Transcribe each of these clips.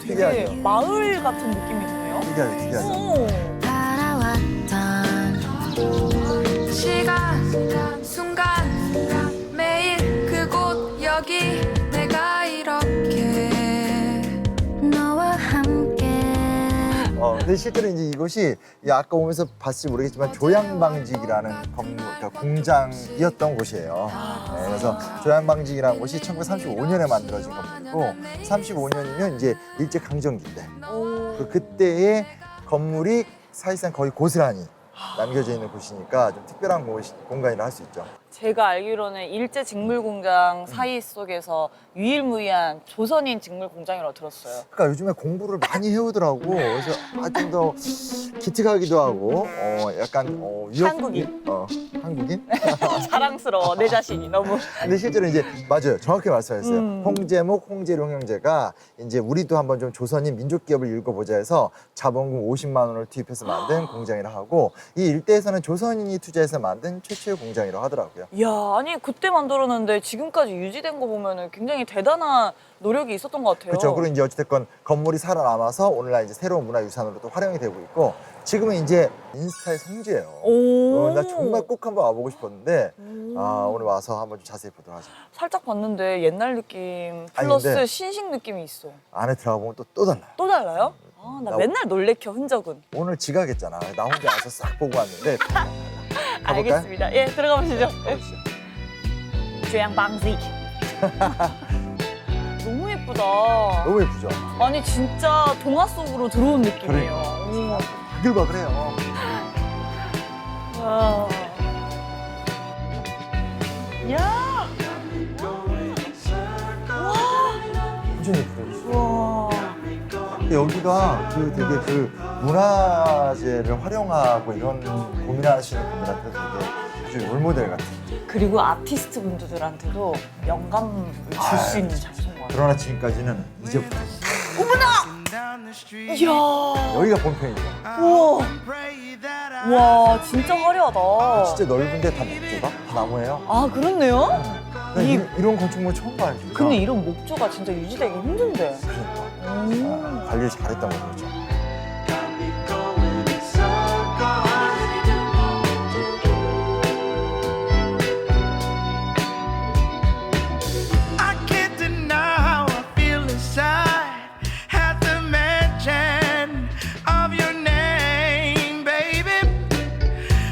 되게 특이하죠. 마을 같은 느낌이 드네요. 특이하죠, 특이하죠. 오. 살아왔던 시간 순간 매일 그곳 여기 내가 이렇게 너와 함께 근데 실제로 이제 이곳이 아까 오면서 봤을지 모르겠지만 조양방직이라는 건물, 그러니까 공장이었던 곳이에요. 네, 그래서 조양방직이라는 곳이 1935년에 만들어진 건물이고 35년이면 이제 일제강점기 때 그때의 건물이 사실상 거의 고스란히 남겨져 있는 곳이니까 좀 특별한 공간이라 할 수 있죠. 제가 알기로는 일제 직물 공장 사이 속에서 유일무이한 조선인 직물 공장이라고 들었어요. 그러니까 요즘에 공부를 많이 해오더라고. 그래서 좀 더 기특하기도 하고, 약간 한국인. 한국인? 자랑스러워 내 자신이 너무. 근데 실제로 이제 맞아요. 정확히 말씀하셨어요. 홍제목, 홍재룡 형제가 이제 우리도 한번 좀 조선인 민족 기업을 읽어보자 해서 자본금 50만 원을 투입해서 만든 공장이라 하고 이 일대에서는 조선인이 투자해서 만든 최초의 공장이라고 하더라고요. 이야, 아니 그때 만들었는데 지금까지 유지된 거 보면은 굉장히 대단한 노력이 있었던 것 같아요. 그렇죠. 그리고 이제 어찌됐건 건물이 살아남아서 오늘날 이제 새로운 문화유산으로 또 활용이 되고 있고 지금은 이제 인스타의 성지예요. 오. 나 정말 꼭 한번 와보고 싶었는데 오늘 와서 한번 좀 자세히 보도록 하죠. 살짝 봤는데 옛날 느낌 플러스 근데 신식 느낌이 있어. 안에 들어가 보면 또 달라요. 또 달라요? 아, 나 나- 맨날 놀래켜 흔적은. 오늘 지각했잖아. 나 혼자 와서 싹 보고 왔는데 가볼까요? 알겠습니다. 예, 들어가 보시죠. 가보시죠. 조양방직. 너무 예쁘다. 너무 예쁘죠? 아니 진짜 동화 속으로 들어온 느낌이에요. 오. 바글바글해요. 와. 야. 완전 예쁘죠? 와. 근데 여기가 되게 문화재를 활용하고 이런 고민하시는 분들한테 되게 아주 롤모델 같은. 그리고 아티스트 분들한테도 영감을 줄 수 있는 장소인 것 같아요. 그러나 지금까지는 이제부터 이야. 여기가 본편이죠. 우와. 와, 진짜 화려하다. 진짜 넓은데 다 목조가? 다 나무예요. 아, 그렇네요? 나 이- 이런 건축물 처음 봐요, 진짜. 근데 이런 목조가 진짜 유지되기 힘든데. 그러니까. 관리를 잘했다고 그러죠. I can't deny how I feel inside at the mention of your name, baby.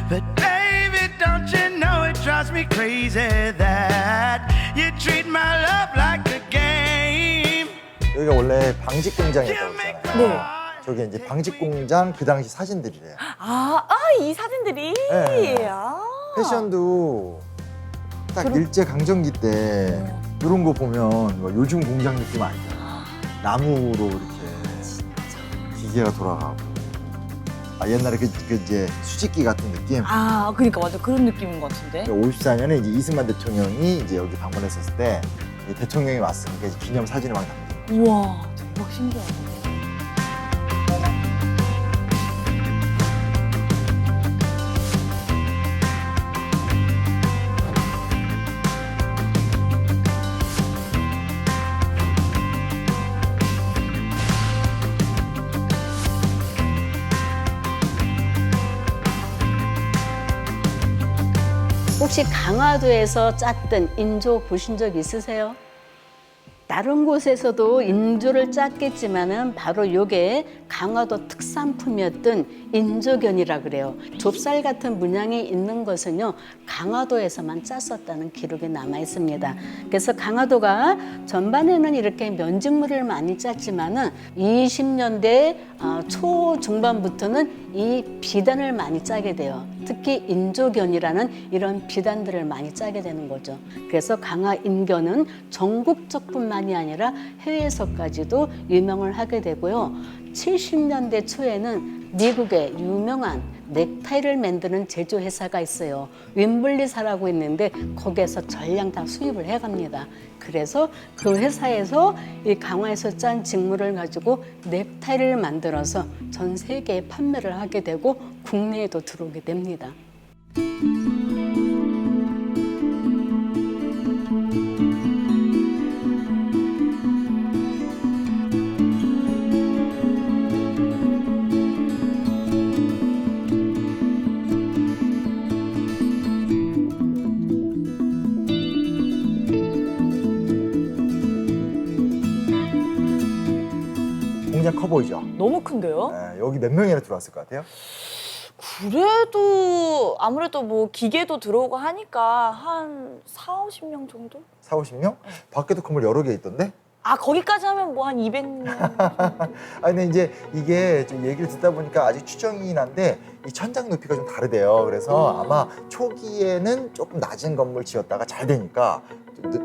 But baby, don't you know it drives me crazy that you treat my love like a game. 여기가 원래 방직 공장이었다고 했잖아요. 네. 저게 이제 방직 공장 그 당시 사진들이래요. 이 사진들이. 네. 아. 패션도 딱 일제 강점기 때 이런 거 보면 뭐 요즘 공장 느낌 아니잖아. 나무로 이렇게 기계가 돌아가고. 옛날에 그 이제 수직기 같은 느낌. 아, 그러니까 맞아. 그런 느낌인 것 같은데. 54년에 이제 이승만 대통령이 이제 여기 방문했었을 때 이 대통령이 왔으니까 이제 기념 사진을 막 남긴 거예요. 우와, 대박 신기하다. 혹시 강화도에서 짰던 인조 보신 적 있으세요? 다른 곳에서도 인조를 짰겠지만은 바로 요게 강화도 특산품이었던 인조견이라 그래요. 좁쌀 같은 문양이 있는 것은요, 강화도에서만 짰었다는 기록이 남아 있습니다. 그래서 강화도가 전반에는 이렇게 면직물을 많이 짰지만은 20년대 초중반부터는 이 비단을 많이 짜게 돼요. 특히 인조견이라는 이런 비단들을 많이 짜게 되는 거죠. 그래서 강화인견은 전국적뿐만이 아니라 해외에서까지도 유명을 하게 되고요. 70년대 초에는 미국의 유명한 넥타이를 만드는 제조회사가 있어요. 윈블리사라고 있는데 거기에서 전량 다 수입을 해갑니다. 그래서 그 회사에서 이 강화에서 짠 직물을 가지고 넥타이를 만들어서 전 세계에 판매를 하게 되고 국내에도 들어오게 됩니다. 굉장히 커 보이죠? 너무 큰데요? 네, 여기 몇 명이나 들어왔을 것 같아요? 그래도 아무래도 뭐 기계도 들어오고 하니까 한 4, 50명 정도? 4, 50명? 밖에도 건물 여러 개 있던데? 아, 거기까지 하면 뭐 한 200명. 아 근데 이제 이게 좀 얘기를 듣다 보니까 아직 추정이긴 한데 이 천장 높이가 좀 다르대요. 그래서 아마 초기에는 조금 낮은 건물 지었다가 잘 되니까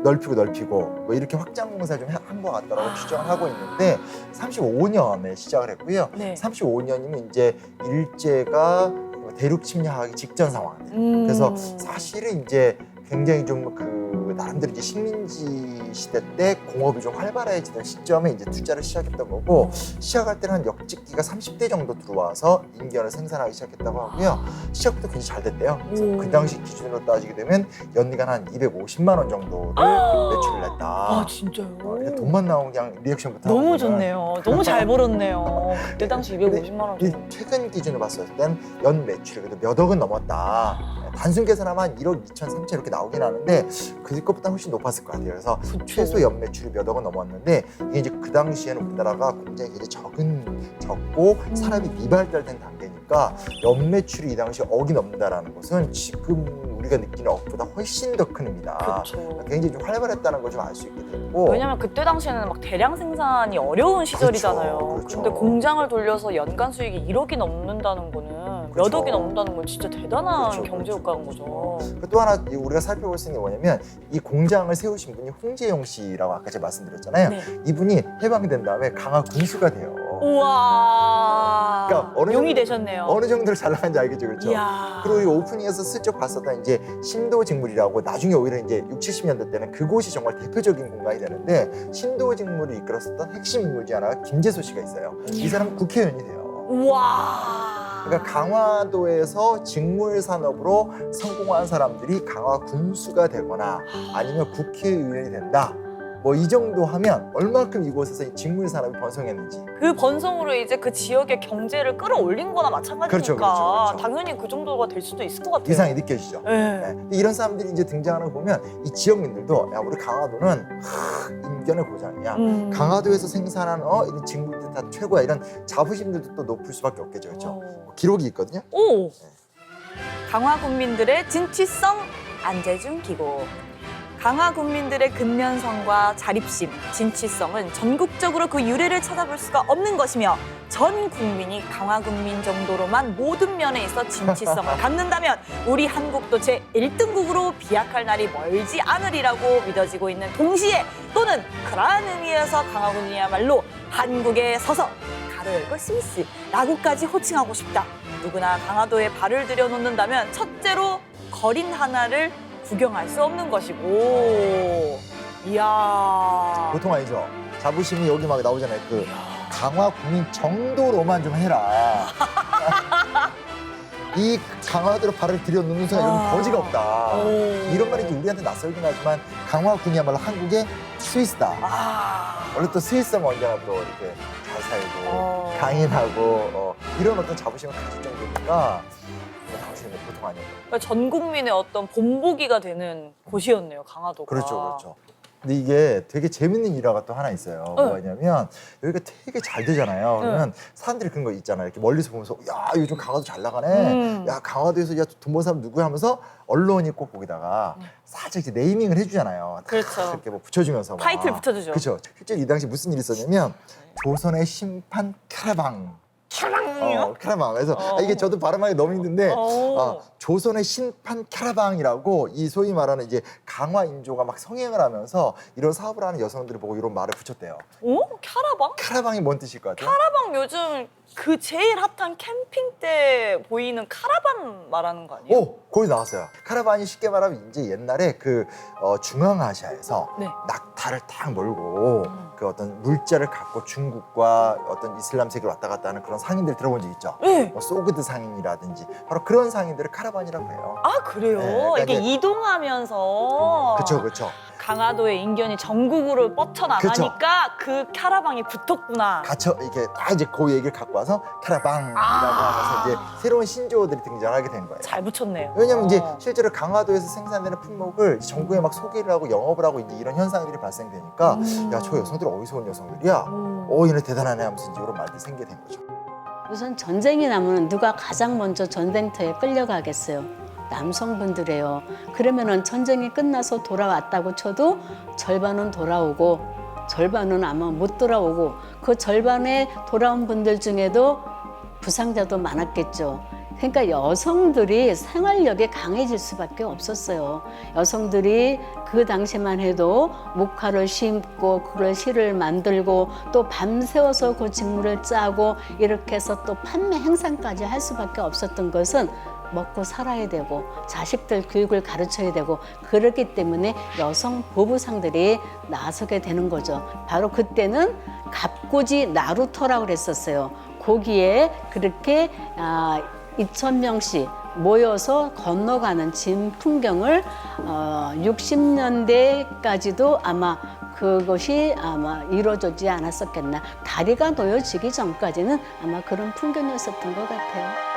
넓히고 뭐 이렇게 확장 공사 좀 한 것 같다라고 추정을 하고 있는데 35년에 시작을 했고요. 네. 35년이면 이제 일제가 대륙 침략하기 직전 상황. 그래서 사실은 이제 굉장히 좀 그 나름대로 이제 식민지 시대 때 공업이 좀 활발해지던 시점에 이제 투자를 시작했던 거고 시작할 때는 한 역직기가 30대 정도 들어와서 인견을 생산하기 시작했다고 하고요. 시작부터 굉장히 잘 됐대요. 그래서 그 당시 기준으로 따지게 되면 연간 한 250만 원 정도를 매출을 냈다. 아, 진짜요? 그냥 돈만 나오면 그냥 리액션부터 너무 하고 좋네요. 너무 잘 벌었네요. 그때 당시 250만 원 이 정도. 최근 기준으로 봤을 땐 연 매출이 그래도 몇 억은 넘었다. 단순 계산하면 한 1억 2천, 3천 이렇게 나오긴 하는데 그 것보다 훨씬 높았을 것 같아요. 그래서 최소 연 매출이 몇 억은 넘었는데 이게 이제 그 당시에는 우리나라가 굉장히 적고 산업이 미발달된 단계니까 연 매출이 이 당시 억이 넘는다라는 것은 지금 우리가 느끼는 억보다 훨씬 더 큰 의미다. 그렇죠. 굉장히 좀 활발했다는 걸 좀 알 수 있게 됐고. 왜냐면 그때 당시에는 막 대량 생산이 어려운 시절이잖아요. 그렇죠. 근데 공장을 돌려서 연간 수익이 1억이 넘는다는 거는 몇 그렇죠. 억이 넘는다는 건 진짜 대단한 그렇죠, 경제 그렇죠, 효과인 거죠. 또 하나 우리가 살펴볼 수 있는 게 뭐냐면 이 공장을 세우신 분이 홍재용 씨라고 아까 제가 말씀드렸잖아요. 네. 이분이 해방된 다음에 강화 군수가 돼요. 우와. 그러니까 어느 용이 정도- 되셨네요. 어느 정도로 잘 나가는지 알겠죠, 그렇죠? 이야. 그리고 이 오프닝에서 슬쩍 봤었던 이제 신도직물이라고 나중에 오히려 이제 60, 70년대 때는 그곳이 정말 대표적인 공간이 되는데 신도직물을 이끌었었던 핵심 인물 중 하나가 김재소 씨가 있어요. 이 사람은 국회의원이 돼요. 우와. 그러니까 강화도에서 직물 산업으로 성공한 사람들이 강화 군수가 되거나 아니면 국회의원이 된다. 뭐 이 정도 하면 얼마큼 이곳에서 이 직물 산업이 번성했는지. 그 번성으로 이제 그 지역의 경제를 끌어올린 거나 마찬가지니까 그렇죠, 그렇죠. 당연히 그 정도가 될 수도 있을 것 같아요. 이상이 느껴지죠. 네. 네. 근데 이런 사람들이 이제 등장하는 거 보면 이 지역민들도 야 우리 강화도는 인견의 고장이야. 강화도에서 생산한 이런 직물들 다 최고야. 이런 자부심들도 또 높을 수밖에 없겠죠, 그렇죠? 기록이 있거든요. 오. 강화 군민들의 진취성 안재중 기고. 강화 군민들의 근면성과 자립심, 진취성은 전국적으로 그 유래를 찾아볼 수가 없는 것이며 전 국민이 강화 군민 정도로만 모든 면에 있어 진취성을 갖는다면 우리 한국도 제1등국으로 비약할 날이 멀지 않으리라고 믿어지고 있는 동시에 또는 그러한 의미에서 강화 군이야말로 한국에 서서 가로 열고 스위스라고까지 호칭하고 싶다. 누구나 강화도에 발을 들여놓는다면 첫째로 거린 하나를 구경할 수 없는 것이고. 이야. 보통 아니죠. 자부심이 여기 막 나오잖아요. 그 강화 국민 정도로만 좀 해라. 이 강화도로 발을 들여놓는 순간 여기 거지가 없다. 오. 이런 말이 이제 우리한테 낯설긴 하지만 강화군이야말로 한국의 스위스다. 원래 또 스위스하면 언제나 또 이렇게 잘 살고 강인하고 이런 어떤 자부심을 가질 정도니까 당신은 보통 아니에요. 그러니까 전 국민의 어떤 본보기가 되는 곳이었네요, 강화도가. 그렇죠, 그렇죠. 근데 이게 되게 재밌는 일화가 또 하나 있어요. 뭐냐면 여기가 되게 잘 되잖아요. 그러면 사람들이 그런 거 있잖아요. 이렇게 멀리서 보면서 야 요즘 강화도 잘 나가네. 야 강화도에서 돈 버는 사람 누구야 하면서 언론이 꼭 거기다가 살짝 이렇게 네이밍을 해주잖아요. 그렇죠. 이렇게 뭐 붙여주면서 막. 타이틀 붙여주죠. 그렇죠. 실제로 이 당시 무슨 일이 있었냐면 조선의 심판 캐라방. 캐라방이요? 캐라방. 그래서 이게 저도 발음하기 너무 힘든데 오. 조선의 심판 캐라방이라고 이 소위 말하는 이제 강화 인조가 막 성행을 하면서 이런 사업을 하는 여성들을 보고 이런 말을 붙였대요. 오? 캐라방? 캐라방이 뭔 뜻일 것 같아요? 캐라방 요즘 그 제일 핫한 캠핑 때 보이는 카라반 말하는 거 아니에요? 오, 거기 나왔어요. 카라반이 쉽게 말하면 이제 옛날에 그 중앙아시아에서 네. 낙타를 딱 몰고 그 어떤 물자를 갖고 중국과 어떤 이슬람 세계를 왔다 갔다 하는 그런 상인들 들어본 적 있죠? 네. 뭐 소그드 상인이라든지 바로 그런 상인들을 카라반이라고 해요. 아, 그래요? 네, 그러니까 이게 이제- 이동하면서 그렇죠, 그렇죠. 강화도의 인견이 전국으로 뻗쳐나가니까 그 캐러방이 붙었구나. 이렇게 다 이제 그 얘기를 갖고 와서 캐러방이라고 하면서 이제 새로운 신조어들이 등장하게 된 거예요. 잘 붙였네요. 왜냐면 이제 실제로 강화도에서 생산되는 품목을 전국에 막 소개를 하고 영업을 하고 이제 이런 현상들이 발생되니까 야, 저 여성들 어디서 온 여성들이야? 얘네 대단하네 하면서 이제 이런 말들이 생기게 된 거죠. 우선 전쟁이 나면 누가 가장 먼저 전쟁터에 끌려가겠어요? 남성분들이에요. 그러면은 전쟁이 끝나서 돌아왔다고 쳐도 절반은 돌아오고 절반은 아마 못 돌아오고 그 절반에 돌아온 분들 중에도 부상자도 많았겠죠. 그러니까 여성들이 생활력이 강해질 수밖에 없었어요. 여성들이 그 당시만 해도 목화를 심고 그걸 실을 만들고 또 밤새워서 그 직물을 짜고 이렇게 해서 또 판매 행상까지 할 수밖에 없었던 것은 먹고 살아야 되고 자식들 교육을 가르쳐야 되고 그렇기 때문에 여성 보부상들이 나서게 되는 거죠. 바로 그때는 갑고지 나루터라고 그랬었어요. 거기에 그렇게 2,000명씩 모여서 건너가는 진 풍경을 60년대까지도 아마 그것이 아마 이루어지지 않았었겠나. 다리가 놓여지기 전까지는 아마 그런 풍경이었었던 것 같아요.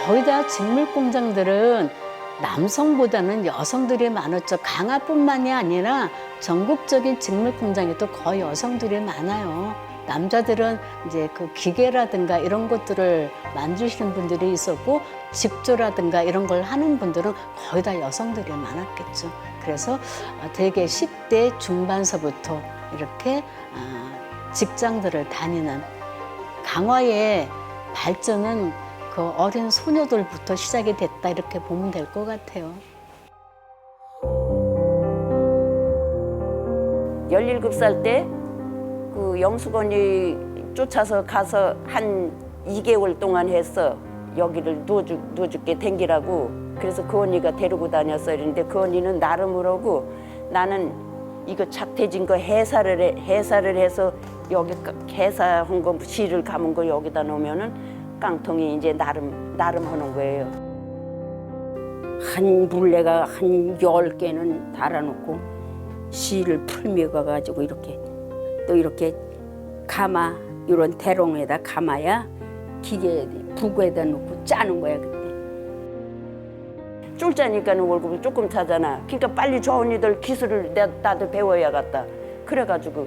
거의 다 직물 공장들은 남성보다는 여성들이 많았죠. 강화뿐만이 아니라 전국적인 직물 공장에도 거의 여성들이 많아요. 남자들은 이제 그 기계라든가 이런 것들을 만드시는 분들이 있었고 직조라든가 이런 걸 하는 분들은 거의 다 여성들이 많았겠죠. 그래서 되게 10대 중반서부터 이렇게 직장들을 다니는 강화의 발전은 그 어린 소녀들부터 시작이 됐다 이렇게 보면 될 것 같아요. 17살 때 그 영수건이 쫓아서 가서 한 2개월 동안 했어. 여기를 누워죽게 댕기라고. 그래서 그 언니가 데리고 다녔어. 이랬는데 그 언니는 나름으로고 나는 이거 착태진 거 해사를 해서 여기 해사한 거 실을 감은 거 여기다 놓으면은 깡통이 이제 나름 하는 거예요. 한 물레가 한 10개는 달아놓고 실을 풀며 가가지고 이렇게 또 이렇게 감아 이런 대롱에다 감아야 기계 부구에다 놓고 짜는 거야 그때. 쫄짜니까는 월급을 조금 타잖아. 그러니까 빨리 저 언니들 기술을 나도 배워야겠다. 그래가지고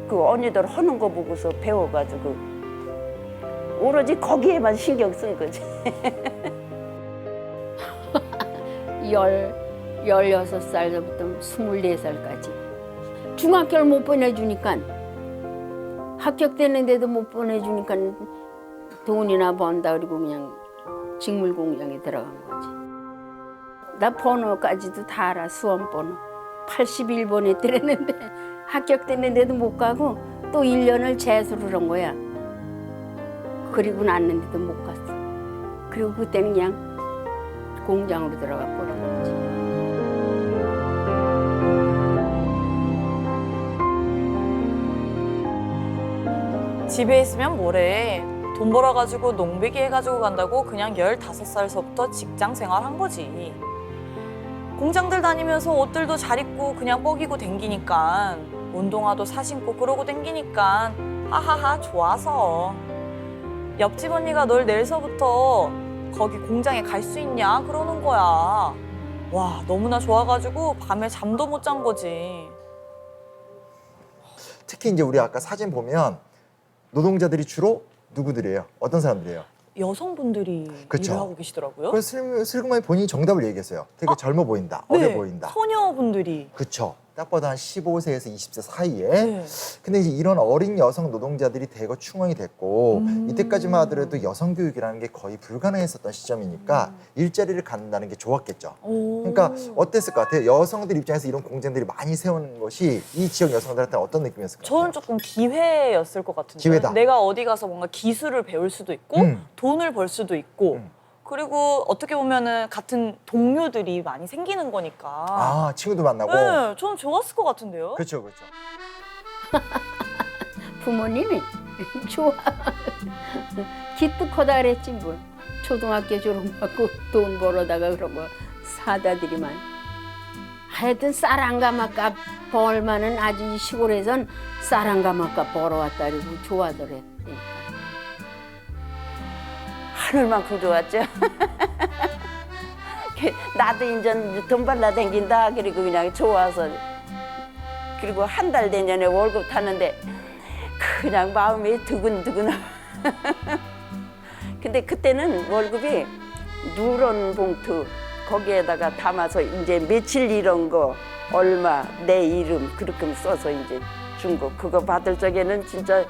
그 언니들 하는 거 보고서 배워가지고 오로지 거기에만 신경 쓴 거지. 16살부터 24살까지 중학교를 못 보내주니까 합격되는데도 못 보내주니까 돈이나 번다 그리고 그냥 직물 공장에 들어간 거지. 나 번호까지도 다 알아. 수험 번호 81번에 들었는데 합격됐는데도 못 가고 또 1년을 재수를 한 거야. 그리고 났는데도 못 갔어. 그리고 그때는 그냥 공장으로 들어가 버린 거지. 집에 있으면 뭐래. 돈 벌어가지고 농배기 해가지고 간다고 그냥 15살서부터 직장 생활한 거지. 공장들 다니면서 옷들도 잘 입고 그냥 뻐기고 댕기니까 운동화도 사 신고 그러고 댕기니까 하하하 좋아서. 옆집 언니가 널 내일서부터 거기 공장에 갈 수 있냐 그러는 거야. 와 너무나 좋아가지고 밤에 잠도 못 잔 거지. 특히 이제 우리 아까 사진 보면 노동자들이 주로 누구들이에요? 어떤 사람들이에요? 여성분들이 그쵸. 일을 하고 계시더라고요. 그래서 슬그머니 본인이 정답을 얘기했어요. 되게 젊어 보인다, 어려 보인다. 소녀분들이. 그쵸. 딱 봐도 한 15세에서 20세 사이에. 네. 근데 이제 이런 어린 여성 노동자들이 대거 충원이 됐고 이때까지만 하더라도 여성 교육이라는 게 거의 불가능했었던 시점이니까 일자리를 갖는다는 게 좋았겠죠. 그러니까 어땠을 것 같아요? 여성들 입장에서 이런 공장들이 많이 세우는 것이 이 지역 여성들한테 어떤 느낌이었을 것 같아요? 저는 조금 기회였을 것 같은데. 기회다. 내가 어디 가서 뭔가 기술을 배울 수도 있고 돈을 벌 수도 있고 그리고 어떻게 보면은 같은 동료들이 많이 생기는 거니까. 아, 친구도 만나고. 네, 저는 좋았을 것 같은데요. 그렇죠, 그렇죠. 부모님이 좋아. 기특하다 그랬지 뭘. 초등학교 졸업하고 돈 벌어다가 그런 거 사다 드리면. 하여튼 쌀한가마값 벌만은 아주 이 시골에선 쌀한가마값 벌어왔다 그러고 좋아더래. 하늘만큼 좋았죠. 나도 이제 돈 벌라 댕긴다. 그리고 그냥 좋아서. 그리고 한 달 내년에 월급 타는데 그냥 마음이 두근두근. 근데 그때는 월급이 누런 봉투 거기에다가 담아서 이제 며칠 이런 거 얼마 내 이름 그렇게 써서 이제 준 거. 그거 받을 적에는 진짜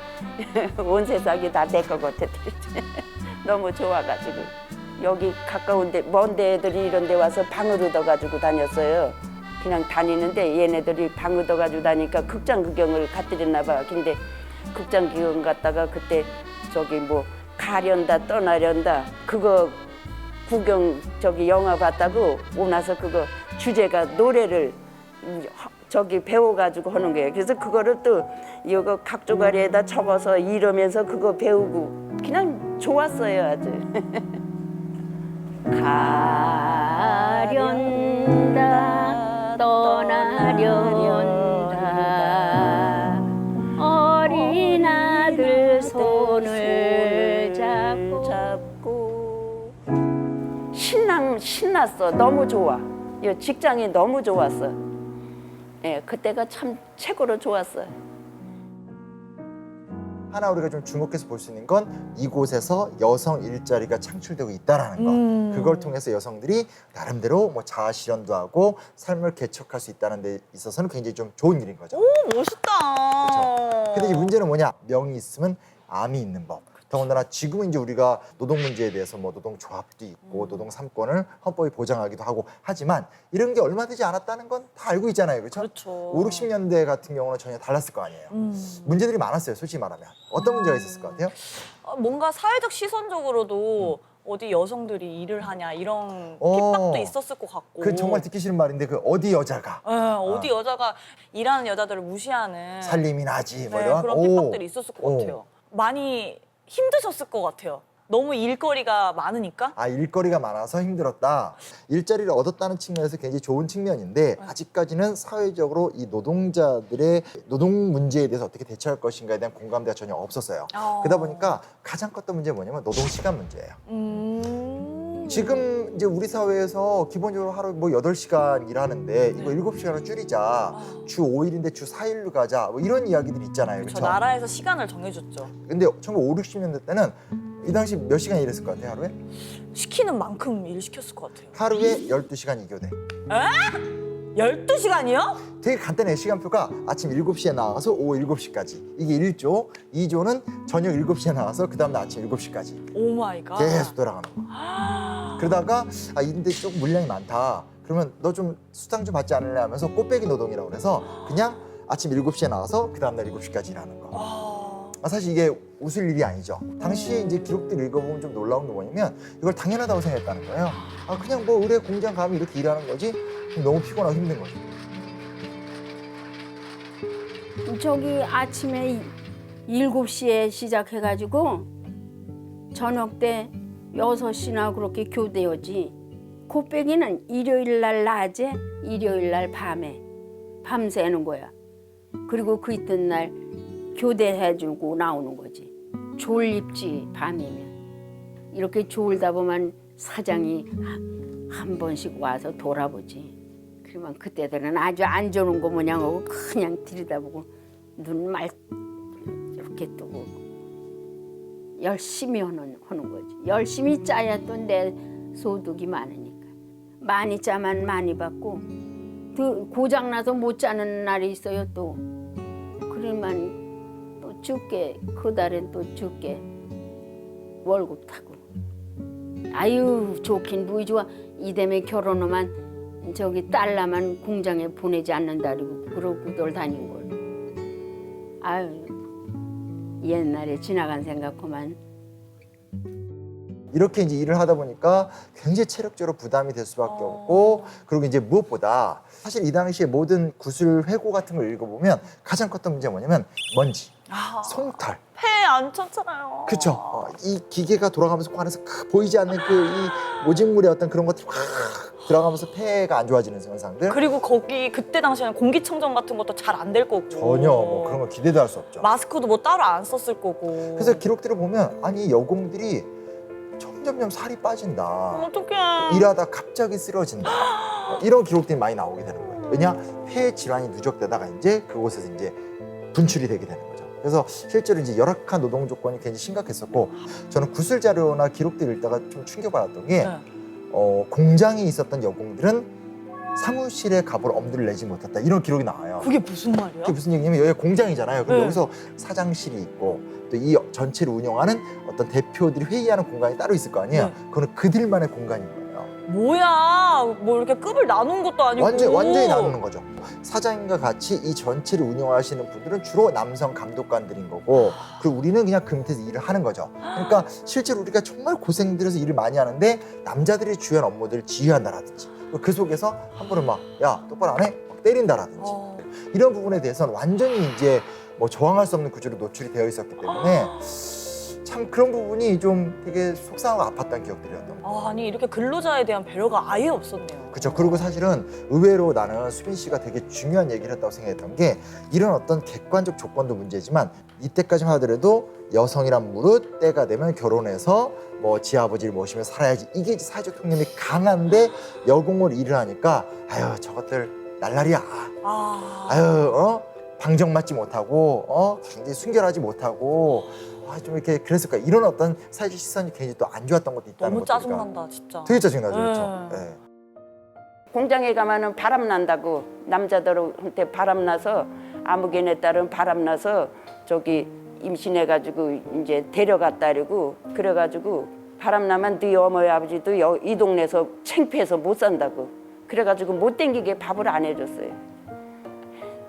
온 세상이 다 내 거 같았더니 너무 좋아가지고 여기 가까운데 먼데 애들이 이런 데 와서 방을 얻어가지고 다녔어요. 그냥 다니는데 얘네들이 방 얻어가지고 다니니까 극장 구경을 갔더랬나 봐. 근데 극장 구경 갔다가 그때 저기 뭐 가련다 떠나련다 그거 구경 저기 영화 봤다고 오고 나서 그거 주제가 노래를 저기 배워가지고 하는 거예요. 그래서 그거를 또 이거 각조가리에다 적어서 이러면서 그거 배우고 그냥 좋았어요 아주. 가련다 떠나련다 어린 아들 손을 잡고 신났어. 너무 좋아. 이 직장이 너무 좋았어. 예, 그때가 참 최고로 좋았어. 하나 우리가 좀 주목해서 볼 수 있는 건 이곳에서 여성 일자리가 창출되고 있다라는 거. 그걸 통해서 여성들이 나름대로 뭐 자아 실현도 하고 삶을 개척할 수 있다는 데 있어서는 굉장히 좀 좋은 일인 거죠. 오, 멋있다. 그렇죠. 근데 이제 문제는 뭐냐? 명이 있으면 암이 있는 법. 더군다나 지금은 이제 우리가 노동 문제에 대해서 뭐 노동조합도 있고 노동 3권을 헌법이 보장하기도 하고 하지만 이런 게 얼마 되지 않았다는 건 다 알고 있잖아요. 그렇죠? 그렇죠. 5, 60년대 같은 경우는 전혀 달랐을 거 아니에요. 문제들이 많았어요. 솔직히 말하면. 어떤 문제가 있었을 것 같아요? 뭔가 사회적 시선적으로도 어디 여성들이 일을 하냐 이런 어. 핍박도 있었을 것 같고. 그 정말 듣기 싫은 말인데 그 어디 여자가 어디 여자가 일하는 여자들을 무시하는 살림이 나지 뭐 네, 이런 그런 오. 핍박들이 있었을 것 오. 같아요. 많이 힘드셨을 것 같아요. 너무 일거리가 많으니까. 아, 일거리가 많아서 힘들었다. 일자리를 얻었다는 측면에서 굉장히 좋은 측면인데 아직까지는 사회적으로 이 노동자들의 노동 문제에 대해서 어떻게 대처할 것인가에 대한 공감대가 전혀 없었어요. 그러다 보니까 가장 컸던 문제는 뭐냐면 노동 시간 문제예요. 지금 이제 우리 사회에서 기본적으로 하루 뭐 8시간 일하는데 이거 7시간을 줄이자. 주 5일인데 주 4일로 가자. 뭐 이런 이야기들이 있잖아요. 저 그렇죠? 나라에서 시간을 정해줬죠. 근데 1950, 60년대 때는 이 당시 몇 시간 일했을 것 같아요, 하루에? 시키는 만큼 일 시켰을 것 같아요. 하루에 12시간 2교대. 12시간이요? 되게 간단해요. 시간표가 아침 7시에 나와서 오후 7시까지. 이게 1조. 2조는 저녁 7시에 나와서 그 다음날 아침 7시까지. 오 마이 갓. 계속 돌아가는 거. 그러다가 아, 이런데 조금 물량이 많다. 그러면 너 좀 수당 좀 받지 않을래 하면서 꽃배기 노동이라고 그래서 그냥 아침 7시에 나와서 그 다음날 7시까지 일하는 거. 사실 이게 웃을 일이 아니죠. 당시에 이제 기록들 읽어보면 좀 놀라운 게 뭐냐면 이걸 당연하다고 생각했다는 거예요. 아, 그냥 뭐 의뢰 공장 가면 이렇게 일하는 거지. 너무 피곤하고 힘든 거죠. 저기 아침에 7시에 시작해가지고 저녁 때 6시나 그렇게 교대였지. 곱빼기는 일요일 날 낮에, 일요일 날 밤에 밤새는 거야. 그리고 그 이튿날 교대해주고 나오는 거지. 졸립지 밤이면. 이렇게 졸다 보면 사장이 한 번씩 와서 돌아보지. 그러면 그때들은 아주 안 좋은 거 뭐냐 하고 그냥 들여다보고 눈 말 이렇게 뜨고 열심히 하는 거지. 열심히 짜야 또 내 소득이 많으니까. 많이 짜면 많이 받고 그 고장나서 못 짜는 날이 있어요 또. 그러면 또 적게 그 달엔 또 적게 월급 타고. 아유 좋긴 뭐이 좋아. 이대매 결혼하면 저기 딸라만 공장에 보내지 않는다 그러고들 다닌 걸. 아유 옛날에 지나간 생각하면 이렇게 이제 일을 하다 보니까 굉장히 체력적으로 부담이 될 수밖에 없고, 그리고 이제 무엇보다 사실 이 당시에 모든 구슬 회고 같은 걸 읽어보면 가장 컸던 문제가 뭐냐면 먼지, 솜털. 폐에 안 쳤잖아요. 그렇죠. 이 기계가 돌아가면서 그 안에서 보이지 않는 그 이 모직물의 어떤 그런 것들이 확 들어가면서 폐가 안 좋아지는 현상들. 그리고 거기 그때 당시에는 공기청정 같은 것도 잘 안 될 거고. 전혀 뭐 그런 거 기대도 할 수 없죠. 마스크도 뭐 따로 안 썼을 거고. 그래서 기록들을 보면 아니 여공들이 점점점 살이 빠진다. 어떡해. 일하다 갑자기 쓰러진다. 이런 기록들이 많이 나오게 되는 거예요. 왜냐? 폐 질환이 누적되다가 이제 그곳에서 이제 분출이 되게 되는 거죠. 그래서 실제로 이제 열악한 노동 조건이 굉장히 심각했었고, 저는 구술 자료나 기록들을 읽다가 좀 충격받았던 게 공장에 있었던 여공들은 사무실에 가볼 엄두를 내지 못했다, 이런 기록이 나와요. 그게 무슨 말이야? 그게 무슨 얘기냐면 여기가 공장이잖아요. 그럼 네. 여기서 사장실이 있고 또 이 전체를 운영하는 어떤 대표들이 회의하는 공간이 따로 있을 거 아니에요. 네. 그거는 그들만의 공간인 거예요. 뭐야, 뭐 이렇게 급을 나눈 것도 아니고. 완전히 나누는 거죠. 사장님과 같이 이 전체를 운영하시는 분들은 주로 남성 감독관들인 거고, 그리고 우리는 그냥 그 밑에서 일을 하는 거죠. 그러니까 실제로 우리가 정말 고생들해서 일을 많이 하는데 남자들이 주요한 업무들을 지휘한다라든지, 그 속에서 한 번은 막 야 똑바로 안 해? 막 때린다라든지 이런 부분에 대해서는 완전히 이제 뭐 저항할 수 없는 구조로 노출이 되어 있었기 때문에 참 그런 부분이 좀 되게 속상하고 아팠던 기억들이었던 거예요. 아니 이렇게 근로자에 대한 배려가 아예 없었네요. 그렇죠. 그리고 사실은 의외로 나는 수빈 씨가 되게 중요한 얘기를 했다고 생각했던 게, 이런 어떤 객관적 조건도 문제지만 이때까지 하더라도 여성이란 무릇 때가 되면 결혼해서 뭐 지아버지를 모시며 살아야지, 이게 사회적 통념이 강한데 여공으로 일을 하니까 아유 저것들 날라리야. 아유 방정 맞지 못하고 굉장히 순결하지 못하고 좀 이렇게 그랬을까, 이런 어떤 사회적 시선이 굉장히 또 안 좋았던 것도 있다는 너무 것도 짜증난다 진짜. 되게 짜증나죠. 그렇죠. 네. 공장에 가면은 바람 난다고, 남자들한테 바람 나서 아무개네 딸은 바람 나서 저기 임신해가지고 이제 데려갔다리고, 그래가지고 바람 나면 네 어머니 아버지도 이 동네에서 창피해서 못 산다고, 그래가지고 못 댕기게 밥을 안 해줬어요.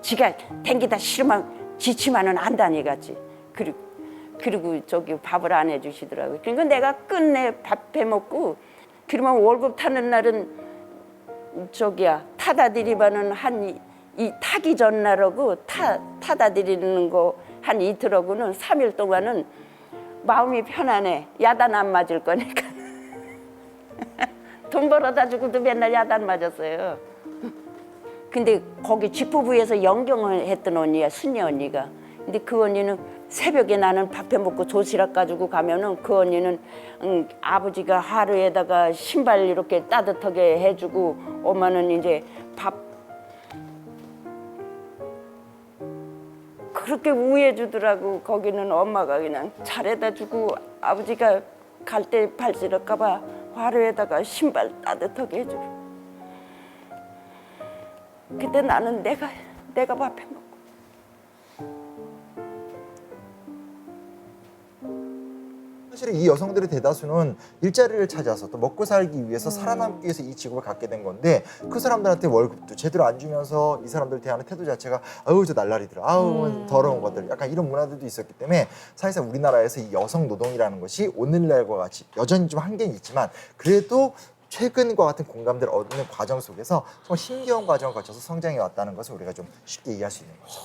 지가 댕기다 싫으면 지치면은 안 다니겠지. 그리고 저기 밥을 안 해주시더라고요. 그러니까 내가 끝내 밥 해먹고, 그러면 월급 타는 날은 저기야 타다 드리면은 이 타기 전날하고 타다 드리는 거 한 이틀하고는 3일 동안은 마음이 편안해. 야단 안 맞을 거니까. 돈 벌어다 주고도 맨날 야단 맞았어요. 근데 거기 집부부에서 영경을 했던 언니야, 순이 언니가. 근데 그 언니는 새벽에 나는 밥 해먹고 도시락 가지고 가면은 그 언니는 아버지가 하루에다가 신발 이렇게 따뜻하게 해주고, 엄마는 이제 밥 그렇게 우애해주더라고. 거기는 엄마가 그냥 잘해다 주고, 아버지가 갈 때 발질할까 봐 하루에다가 신발 따뜻하게 해주고. 근데 나는 내가 밥 해먹고. 사실은 이 여성들의 대다수는 일자리를 찾아서 또 먹고 살기 위해서 살아남기 위해서 이 직업을 갖게 된 건데, 그 사람들한테 월급도 제대로 안 주면서 이 사람들 대하는 태도 자체가 아우 저 날라리더라, 아우 더러운 것들, 약간 이런 문화들도 있었기 때문에 사실상 우리나라에서 이 여성 노동이라는 것이 오늘날과 같이 여전히 좀 한계는 있지만, 그래도 최근과 같은 공감대를 얻는 과정 속에서 정말 힘겨운 과정을 거쳐서 성장해 왔다는 것을 우리가 좀 쉽게 이해할 수 있는 거죠.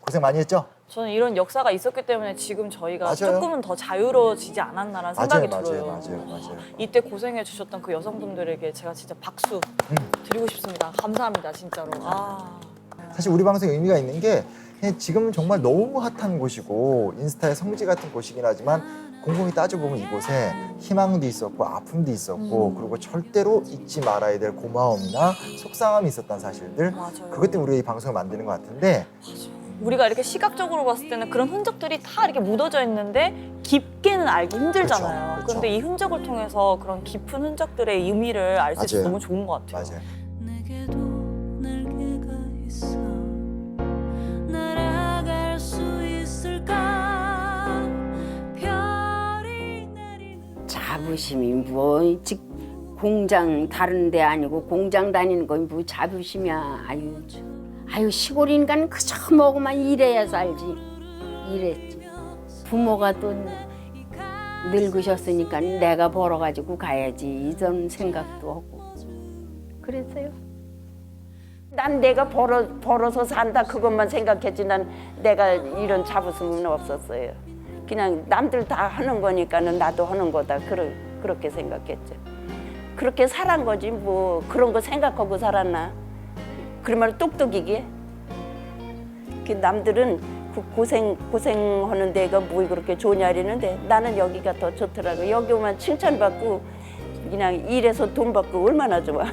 고생 많이 했죠? 저는 이런 역사가 있었기 때문에 지금 저희가 맞아요. 조금은 더 자유로워지지 않았나라는 생각이 들어요. 맞아요. 이때 고생해 주셨던 그 여성분들에게 제가 진짜 박수 드리고 싶습니다. 감사합니다, 진짜로. 사실 우리 방송에 의미가 있는 게, 지금은 정말 너무 핫한 곳이고 인스타의 성지 같은 곳이긴 하지만, 곰곰이 따져보면 이곳에 희망도 있었고 아픔도 있었고, 그리고 절대로 잊지 말아야 될 고마움이나 속상함이 있었던 사실들, 맞아요. 그것 때문에 우리가 이 방송을 만드는 것 같은데, 우리가 이렇게 시각적으로 봤을 때는 그런 흔적들이 다 이렇게 묻어져 있는데 깊게는 알기 힘들잖아요. 그렇죠. 그런데 이 흔적을 통해서 그런 깊은 흔적들의 의미를 알 수 있어서 맞아요. 너무 좋은 것 같아요. 맞아요. 내게도 날개가 있어 날아갈 수 있을까 별이 내리는 자부심이 뭐 공장 다른 데 아니고 공장 다니는 건 뭐 자부심이야. 아유 시골 인간 그저 뭐고만 일해야 살지. 이랬지. 부모가 또 늙으셨으니까 내가 벌어가지고 가야지 이런 생각도 하고 그랬어요. 난 내가 벌어서 산다 그것만 생각했지 난 내가 이런 자부심은 없었어요. 그냥 남들 다 하는 거니까는 나도 하는 거다 그렇게 생각했죠. 그렇게 살한 거지 뭐 그런 거 생각하고 살았나. 그러면 똑똑이게. 그 남들은 그 고생하는 데가 뭐 그렇게 좋냐 이러는데 나는 여기가 더 좋더라고. 여기 오면 칭찬받고 그냥 일해서 돈 받고 얼마나 좋아.